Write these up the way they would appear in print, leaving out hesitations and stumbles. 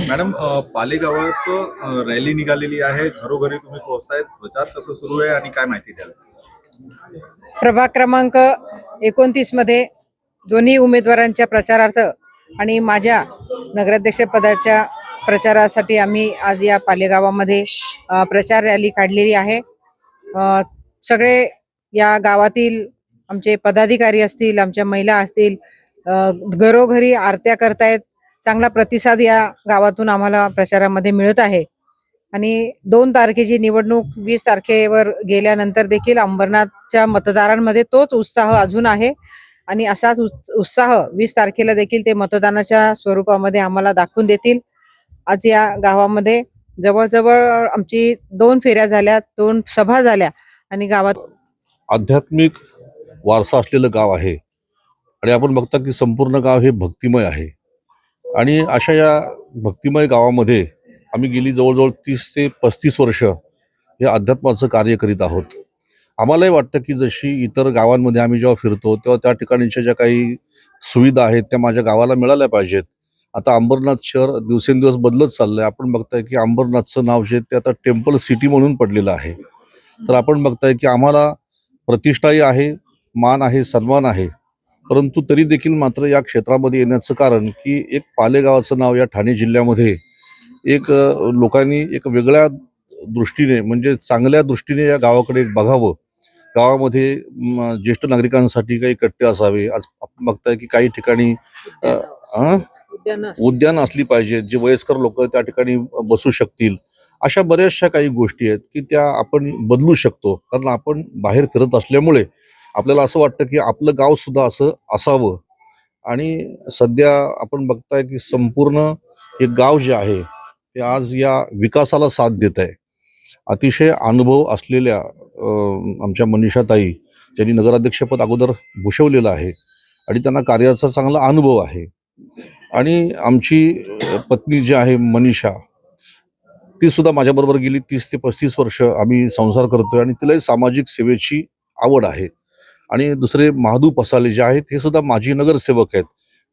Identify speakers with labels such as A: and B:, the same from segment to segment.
A: Madam, पालेगावात rally निघालेली आहे, घरोघरी तुम्ही पोहोचताय, प्रचार कसं सुरू आहे आणि काय माहिती द्याल?
B: प्रभाग क्रमांक 29 मध्ये दोन्ही उमेदवारांच्या प्रचारार्थ आणि माझ्या नगराध्यक्ष पदाच्या प्रचारासाठी आम्ही आज या पालेगावामध्ये प्रचार रॅली काढलेली आहे. सगळे या गावातील आमचे पदाधिकारी असतील, आमच्या महिला असतील, घरोघरी आरत्या करतायत. चांगला प्रतिसाद या गावातून आम्हाला प्रचारामध्ये मिळत आहे. आणि 2 तारखेची निवडणूक 20 तारखेवर गेल्यानंतर देखील अंबरनाथच्या मतदारांमध्ये तोच उत्साह अजून आहे आणि असाच उत्साह 20 तारखेला देखील ते मतदानाच्या स्वरूपामध्ये आम्हाला दाखवून देतील. आज या गावामध्ये जवळजवळ आमची 2 फेऱ्या झाल्या, 2 सभा झाल्या आणि गावात
C: आध्यात्मिक वारसा असलेलं गाव आहे आणि आपण बघता की संपूर्ण गाव हे भक्तिमय आहे. आणि अशा या भक्तिमय गावामध्ये आम्ही गेली जवळजवळ 30 ते 35 वर्ष हे अध्यात्माचं कार्य करीत आहोत. आम्हालाही वाटतं की जशी इतर गावांमध्ये आम्ही जेव्हा फिरतो तेव्हा त्या ठिकाणच्या ज्या काही सुविधा आहेत त्या माझ्या गावाला मिळाल्या पाहिजेत. आता अंबरनाथ शहर दिवसेंदिवस बदलत चाललं आहे. आपण बघताय की अंबरनाथचं नाव जे ते आता टेम्पल सिटी म्हणून पडलेलं आहे. तर आपण बघताय की आम्हाला प्रतिष्ठाही आहे, मान आहे, सन्मान आहे, परंतु तरी देखील मात्र या क्षेत्रामध्ये येण्याचं कारण की एक पालेगावाचं नाव या ठाणे जिल्ह्यामध्ये एक लोकांनी एक वेगळ्या दृष्टीने म्हणजे चांगल्या दृष्टीने या गावाकडे बघावं. गावामध्ये ज्येष्ठ नागरिकांसाठी काही कट्टे असावे. आज आपण बघताय की काही ठिकाणी उद्यान असली पाहिजे, जे वयस्कर लोक त्या ठिकाणी बसू शकतील. अशा बऱ्याचशा काही गोष्टी आहेत की त्या आपण बदलू शकतो. कारण आपण बाहेर फिरत असल्यामुळे आपल्याला असं वाटतं की आपलं गाव सुद्धा असं असावं. आणि सध्या आपण बघताय की संपूर्ण हे गाव जे आहे ते आज या विकासाला साथ देत आहे. अतिशय अनुभव असलेल्या आमच्या मनीषाताई ज्यांनी नगराध्यक्षपद अगोदर भूषवलेलं आहे आणि त्यांना कार्याचा चांगला अनुभव आहे. आणि आमची पत्नी जी आहे मनीषा, ती सुद्धा माझ्याबरोबर गेली 30 ते 35 वर्ष आम्ही संसार करतोय आणि तिलाही सामाजिक सेवेची आवड आहे. आणि दुसरे महादू पसाले जे आहेत हे सुद्धा माजी नगरसेवक आहेत.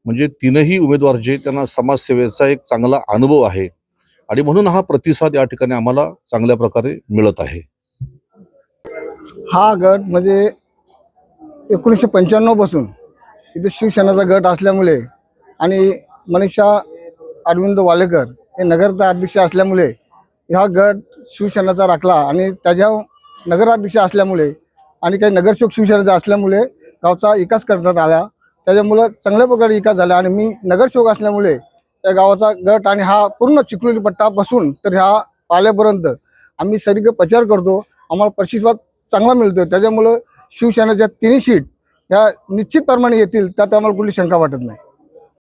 C: म्हणजे तीनही उमेदवार जे त्यांना समाजसेवेचा एक चांगला अनुभव आहे आणि म्हणून हा प्रतिसाद या ठिकाणी आम्हाला चांगल्या प्रकारे मिळत आहे.
D: हा गट म्हणजे 1995 पासून इथे शिवसेनेचा गट असल्यामुळे आणि मनीषा अरविंद वालेकर हे नगरचा अध्यक्ष असल्यामुळे हा गट शिवसेनेचा राखला आणि त्याच्या नगराध्यक्ष असल्यामुळे आणि काही नगरसेवक शिवसेनेचा असल्यामुळे गावचा विकास करण्यात आला. त्याच्यामुळं चांगल्या प्रकारे विकास झाला आणि मी नगरसेवक असल्यामुळे त्या गावाचा गट आणि हा पूर्ण चिखलोली पट्टापासून तर ह्या पाल्यापर्यंत आम्ही सगळीकडे प्रचार करतो. आम्हाला प्रतिसाद चांगला मिळतो. त्याच्यामुळं शिवसेनेच्या 3 सीट ह्या निश्चितप्रमाणे येतील, त्यात आम्हाला कुठली शंका वाटत नाही.